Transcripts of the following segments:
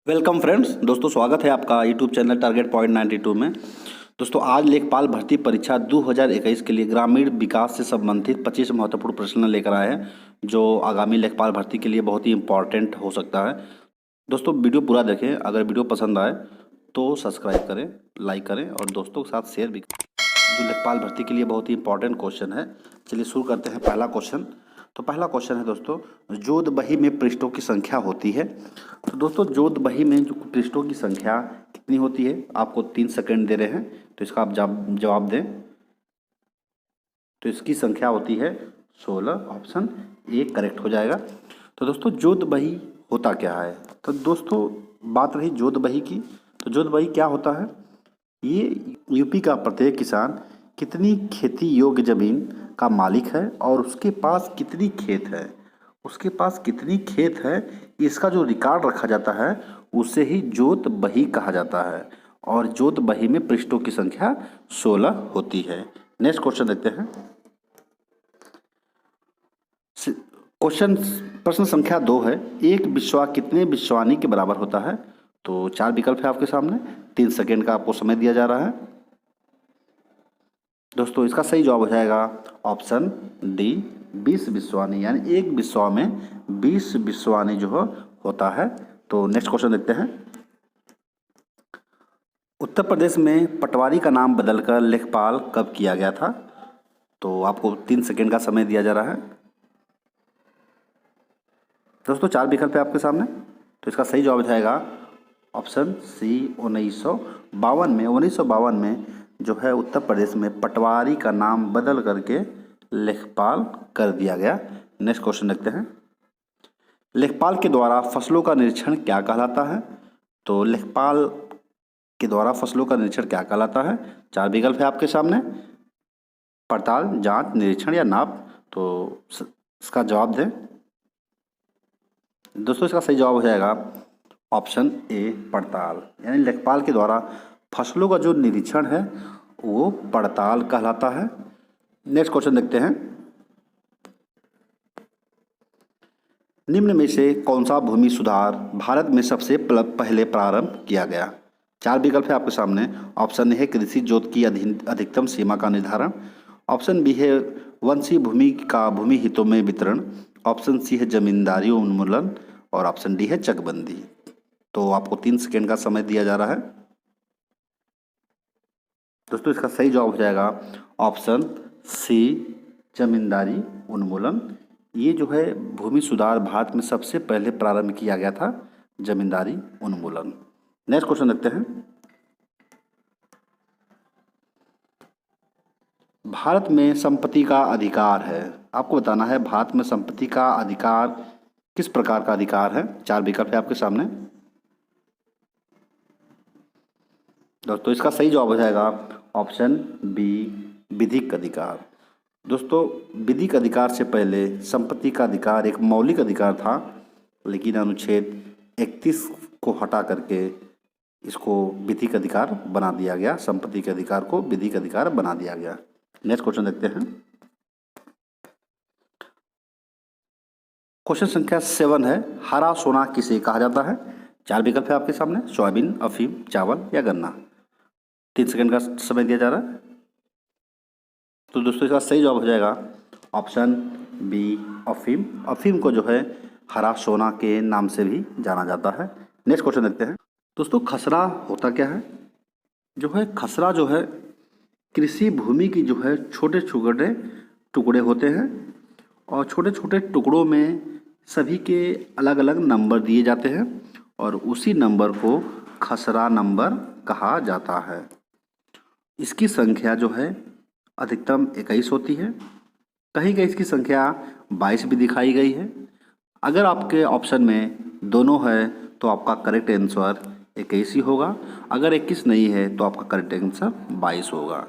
Welcome friends. दोस्तों स्वागत है आपका यूट्यूब चैनल टारगेट पॉइंट 92 में। दोस्तों आज लेखपाल भर्ती परीक्षा 2021 के लिए ग्रामीण विकास से संबंधित 25 महत्वपूर्ण प्रश्न लेकर आए हैं जो आगामी लेखपाल भर्ती के लिए बहुत ही इंपॉर्टेंट हो सकता है। दोस्तों वीडियो पूरा देखें, अगर वीडियो पसंद आए तो सब्सक्राइब करें, लाइक करें और दोस्तों के साथ शेयर भी करें। जो लेखपाल भर्ती के लिए बहुत ही इंपॉर्टेंट क्वेश्चन है। चलिए शुरू करते हैं पहला क्वेश्चन। तो पहला क्वेश्चन है दोस्तों, जोत बही में पृष्ठों की संख्या होती है। तो दोस्तों जोत बही में जो पृष्ठों की संख्या कितनी होती है, आपको 3 सेकंड दे रहे हैं तो इसका आप जवाब दें। तो इसकी संख्या होती है 16। ऑप्शन ए करेक्ट हो जाएगा। तो दोस्तों जोत बही होता क्या है? तो दोस्तों बात रही जोत बही की, तो जोत बही क्या होता है? ये यूपी का प्रत्येक किसान कितनी खेती योग्य ज़मीन का मालिक है और उसके पास कितनी खेत है, उसके पास कितनी खेत है, इसका जो रिकॉर्ड रखा जाता है उसे ही जोत बही कहा जाता है। और जोत बही में पृष्ठों की संख्या 16 होती है। नेक्स्ट क्वेश्चन देखते हैं। क्वेश्चन प्रश्न संख्या 2 है, एक बिस्वा कितने बिस्वानी के बराबर होता है? तो 4 विकल्प है आपके सामने, 3 सेकेंड का आपको समय दिया जा रहा है। दोस्तों इसका सही जवाब हो जाएगा ऑप्शन डी 20 बिस्वानी, यानी एक बिस्वा में 20 बिस्वानी जो होता है। तो नेक्स्ट क्वेश्चन देखते हैं। उत्तर प्रदेश में पटवारी का नाम बदलकर लेखपाल कब किया गया था? तो आपको 3 सेकेंड का समय दिया जा रहा है। दोस्तों 4 विकल्प है आपके सामने, तो इसका सही जवाब हो जाएगा ऑप्शन सी 1952 में। 1952 में जो है उत्तर प्रदेश में पटवारी का नाम बदल करके लेखपाल कर दिया गया। नेक्स्ट क्वेश्चन देखते हैं। लेखपाल के द्वारा फसलों का निरीक्षण क्या कहलाता है? तो लेखपाल के द्वारा फसलों का निरीक्षण क्या कहलाता है? 4 विकल्प है आपके सामने, पड़ताल, जांच, निरीक्षण या नाप। तो इसका जवाब दें। दोस्तों इसका सही जवाब हो जाएगा ऑप्शन ए पड़ताल, यानी लेखपाल के द्वारा फसलों का जो निरीक्षण है वो पड़ताल कहलाता है। नेक्स्ट क्वेश्चन देखते हैं। निम्न में से कौन सा भूमि सुधार भारत में सबसे पहले प्रारंभ किया गया? 4 विकल्प है आपके सामने। ऑप्शन ए है कृषि जोत की अधिकतम सीमा का निर्धारण। ऑप्शन बी है वंशीय भूमि का भूमि हितों में वितरण। ऑप्शन सी है जमींदारी उन्मूलन और ऑप्शन डी है चकबंदी। तो आपको 3 सेकेंड का समय दिया जा रहा है। दोस्तों इसका सही जवाब हो जाएगा ऑप्शन सी जमींदारी उन्मूलन। ये जो है भूमि सुधार भारत में सबसे पहले प्रारंभ किया गया था, जमींदारी उन्मूलन। नेक्स्ट क्वेश्चन देखते हैं। भारत में संपत्ति का अधिकार है, आपको बताना है भारत में संपत्ति का अधिकार किस प्रकार का अधिकार है। 4 विकल्प है आपके सामने। दोस्तों इसका सही जवाब हो जाएगा ऑप्शन बी विधिक अधिकार। दोस्तों विधिक अधिकार से पहले संपत्ति का अधिकार एक मौलिक अधिकार था, लेकिन अनुच्छेद 31 को हटा करके इसको विधिक अधिकार बना दिया गया। संपत्ति के अधिकार को विधिक अधिकार बना दिया गया। नेक्स्ट क्वेश्चन देखते हैं। क्वेश्चन संख्या 7 है, हरा सोना किसे कहा जाता है? 4 विकल्प है आपके सामने, सोयाबीन, अफीम, चावल या गन्ना। 3 सेकंड का समय दिया जा रहा है। तो दोस्तों इसका सही जवाब हो जाएगा ऑप्शन बी अफीम। अफीम को जो है हरा सोना के नाम से भी जाना जाता है। नेक्स्ट क्वेश्चन देखते हैं। दोस्तों खसरा होता क्या है? जो है खसरा जो है कृषि भूमि की जो है छोटे छोटे टुकड़े होते हैं और छोटे छोटे टुकड़ों में सभी के अलग अलग नंबर दिए जाते हैं और उसी नंबर को खसरा नंबर कहा जाता है। इसकी संख्या जो है अधिकतम 21 होती है, कहीं कहीं इसकी संख्या 22 भी दिखाई गई है। अगर आपके ऑप्शन में दोनों है तो आपका करेक्ट आंसर 21 ही होगा, अगर 21 नहीं है तो आपका करेक्ट आंसर 22 होगा।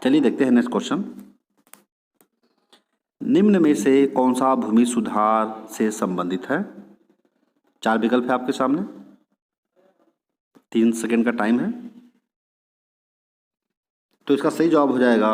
चलिए देखते हैं नेक्स्ट क्वेश्चन। निम्न में से कौन सा भूमि सुधार से संबंधित है? 4 विकल्प है आपके सामने, 3 सेकंड का टाइम है। तो इसका सही जवाब हो जाएगा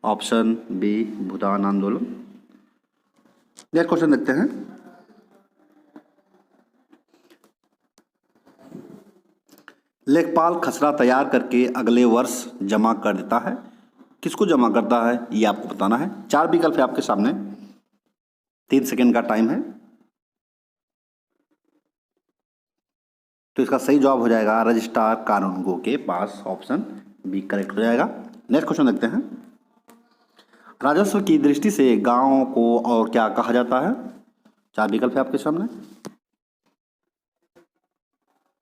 ऑप्शन बी भूदान आंदोलन। नेक्स्ट क्वेश्चन देखते हैं। लेखपाल खसरा तैयार करके अगले वर्ष जमा कर देता है। किसको जमा करता है ये आपको बताना है। 4 विकल्प है आपके सामने, 3 सेकंड का टाइम है। तो इसका सही जवाब हो जाएगा रजिस्ट्रार कानूनगो के पास, ऑप्शन बी करेक्ट हो जाएगा। नेक्स्ट क्वेश्चन देखते हैं। राजस्व की दृष्टि से गांव को और क्या कहा जाता है? 4 विकल्प है आपके सामने।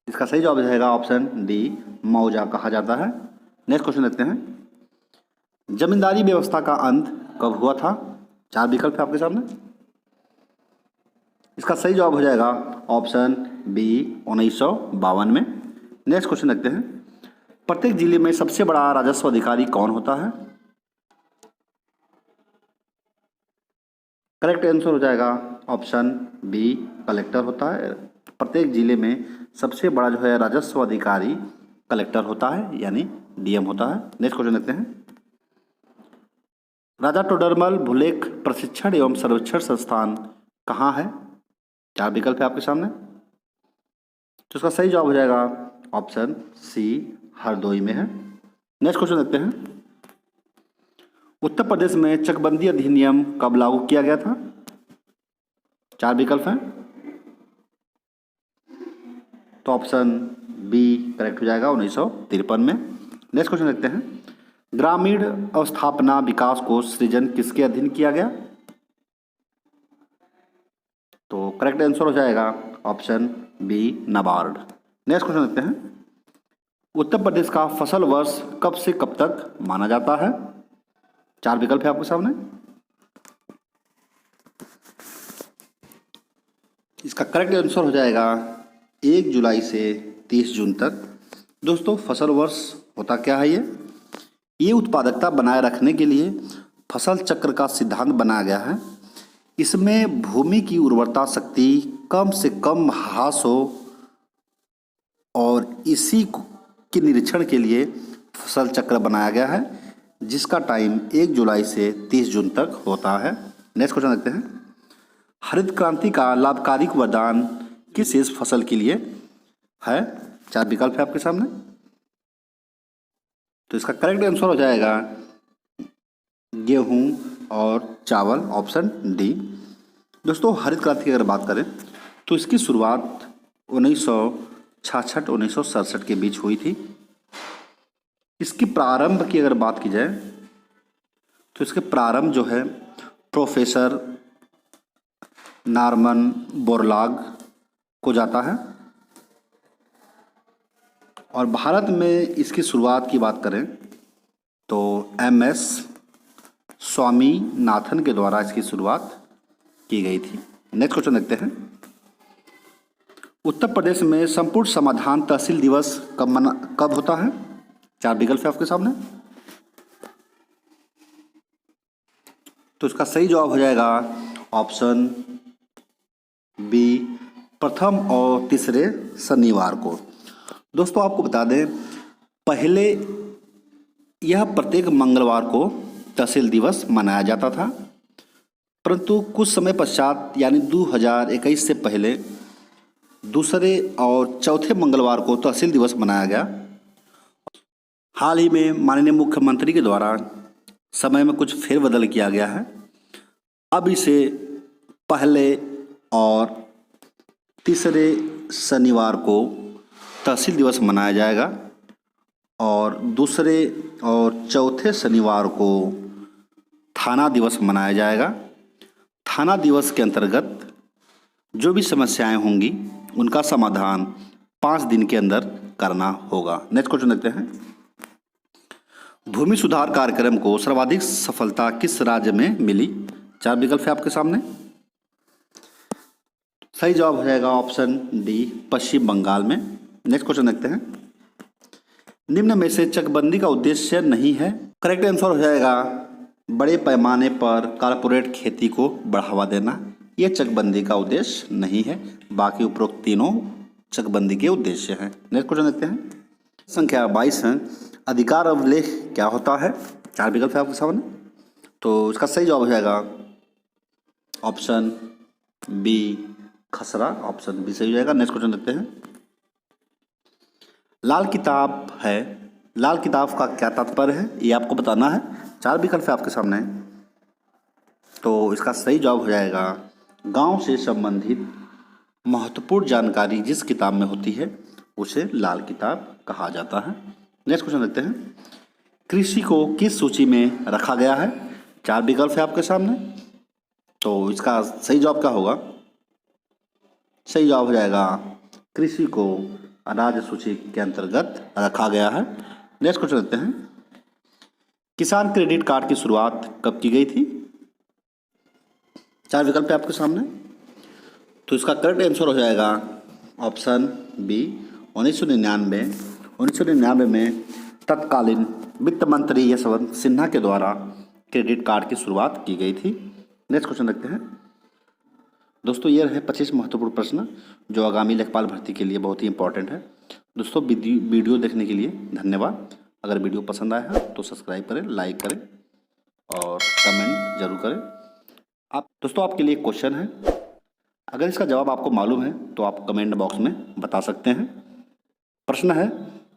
इसका सही जवाब हो जाएगा ऑप्शन डी मौजा कहा जाता है। नेक्स्ट क्वेश्चन देखते हैं। जमींदारी व्यवस्था का अंत कब हुआ था? 4 विकल्प है आपके सामने। इसका सही जवाब हो जाएगा ऑप्शन बी 1952 में। नेक्स्ट क्वेश्चन देखते हैं। प्रत्येक जिले में सबसे बड़ा राजस्व अधिकारी कौन होता है? करेक्ट आंसर हो जाएगा ऑप्शन बी कलेक्टर होता है। प्रत्येक जिले में सबसे बड़ा जो है राजस्व अधिकारी कलेक्टर होता है, यानी डीएम होता है। नेक्स्ट क्वेश्चन देखते हैं। राजा टोडरमल भूलेख प्रशिक्षण एवं सर्वेक्षण संस्थान कहाँ है? 4 विकल्प है आपके सामने। तो इसका सही जवाब हो जाएगा ऑप्शन सी हरदोई में है। नेक्स्ट क्वेश्चन देखते हैं। उत्तर प्रदेश में चकबंदी अधिनियम कब लागू किया गया था? 4 विकल्प हैं, तो ऑप्शन बी करेक्ट हो जाएगा 1953 में। नेक्स्ट क्वेश्चन देखते हैं। ग्रामीण अवस्थापना विकास कोष सृजन किसके अधीन किया गया? तो करेक्ट आंसर हो जाएगा option B NABARD. Next question देखते हैं। उत्तर प्रदेश का फसल वर्ष कब से कब तक माना जाता है? 4 विकल्प है आपके सामने। इसका करेक्ट आंसर हो जाएगा 1 जुलाई से 30 जून तक। दोस्तों फसल वर्ष होता क्या है? ये उत्पादकता बनाए रखने के लिए फसल चक्र का सिद्धांत बनाया गया है। इसमें भूमि की उर्वरता शक्ति कम से कम ह्रास हो और इसी के निरीक्षण के लिए फसल चक्र बनाया गया है, जिसका टाइम 1 जुलाई से 30 जून तक होता है। नेक्स्ट क्वेश्चन देखते हैं। हरित क्रांति का लाभकारी वरदान किस विशेष फसल के लिए है? 4 विकल्प है आपके सामने। तो इसका करेक्ट आंसर हो जाएगा गेहूं और चावल, ऑप्शन डी। दोस्तों हरित क्रांति की अगर बात करें तो इसकी शुरुआत 1966-1967 के बीच हुई थी। इसकी प्रारंभ की अगर बात की जाए तो इसके प्रारंभ जो है प्रोफेसर नॉर्मन बोरलॉग को जाता है, और भारत में इसकी शुरुआत की बात करें तो MS स्वामीनाथन के द्वारा इसकी शुरुआत की गई थी। नेक्स्ट क्वेश्चन देखते हैं। उत्तर प्रदेश में संपूर्ण समाधान तहसील दिवस कब होता है? 4 विकल्प है आपके सामने। तो इसका सही जवाब हो जाएगा ऑप्शन बी प्रथम और तीसरे शनिवार को। दोस्तों आपको बता दें, पहले यह प्रत्येक मंगलवार को तहसील दिवस मनाया जाता था, परंतु कुछ समय पश्चात यानी 2021 से पहले दूसरे और चौथे मंगलवार को तहसील दिवस मनाया गया। हाल ही में माननीय मुख्यमंत्री के द्वारा समय में कुछ फेरबदल किया गया है। अब इसे पहले और तीसरे शनिवार को तहसील दिवस मनाया जाएगा और दूसरे और चौथे शनिवार को थाना दिवस मनाया जाएगा। थाना दिवस के अंतर्गत जो भी समस्याएं होंगी उनका समाधान 5 दिन के अंदर करना होगा। नेक्स्ट क्वेश्चन देखते हैं। भूमि सुधार कार्यक्रम को सर्वाधिक सफलता किस राज्य में मिली? 4 विकल्प है आपके सामने। सही जवाब हो जाएगा ऑप्शन डी पश्चिम बंगाल में। नेक्स्ट क्वेश्चन देखते हैं। निम्न में से चकबंदी का उद्देश्य नहीं है। करेक्ट आंसर हो जाएगा बड़े पैमाने पर कारपोरेट खेती को बढ़ावा देना। यह चकबंदी का उद्देश्य नहीं है, बाकी उपरोक्त तीनों चकबंदी के उद्देश्य हैं। नेक्स्ट क्वेश्चन देखते हैं। संख्या 22 है। अधिकार अवलेख क्या होता है? 4 विकल्प है आपके सामने। तो इसका सही जवाब हो जाएगा ऑप्शन बी खसरा, ऑप्शन बी सही हो जाएगा। नेक्स्ट क्वेश्चन देखते हैं। लाल किताब है, लाल किताब का क्या तात्पर्य है ये आपको बताना है। 4 विकल्प है आपके सामने। तो इसका सही जवाब हो जाएगा गांव से संबंधित महत्वपूर्ण जानकारी जिस किताब में होती है उसे लाल किताब कहा जाता है। नेक्स्ट क्वेश्चन देखते हैं। कृषि को किस सूची में रखा गया है? 4 विकल्प है आपके सामने। तो इसका सही जवाब क्या होगा? सही जवाब हो जाएगा कृषि को अनाज सूची के अंतर्गत रखा गया है। नेक्स्ट क्वेश्चन देखते हैं। किसान क्रेडिट कार्ड की शुरुआत कब की गई थी? 4 विकल्प है आपके सामने। तो इसका करेक्ट आंसर हो जाएगा ऑप्शन बी 1999। 1999 में तत्कालीन वित्त मंत्री यशवंत सिन्हा के द्वारा क्रेडिट कार्ड की शुरुआत की गई थी। नेक्स्ट क्वेश्चन देखते हैं। दोस्तों ये रहे 25 महत्वपूर्ण प्रश्न जो आगामी लेखपाल भर्ती के लिए बहुत ही इंपॉर्टेंट है। दोस्तों वीडियो देखने के लिए धन्यवाद। अगर वीडियो पसंद आया है तो सब्सक्राइब करें, लाइक करें और कमेंट जरूर करें। दोस्तों आपके लिए क्वेश्चन है, अगर इसका जवाब आपको मालूम है तो आप कमेंट बॉक्स में बता सकते हैं। प्रश्न है,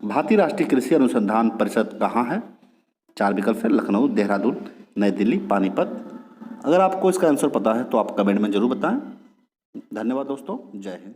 भारतीय राष्ट्रीय कृषि अनुसंधान परिषद कहाँ है? 4 विकल्प है, लखनऊ, देहरादून, नई दिल्ली, पानीपत। अगर आपको इसका आंसर पता है तो आप कमेंट में ज़रूर बताएं। धन्यवाद दोस्तों, जय हिंद।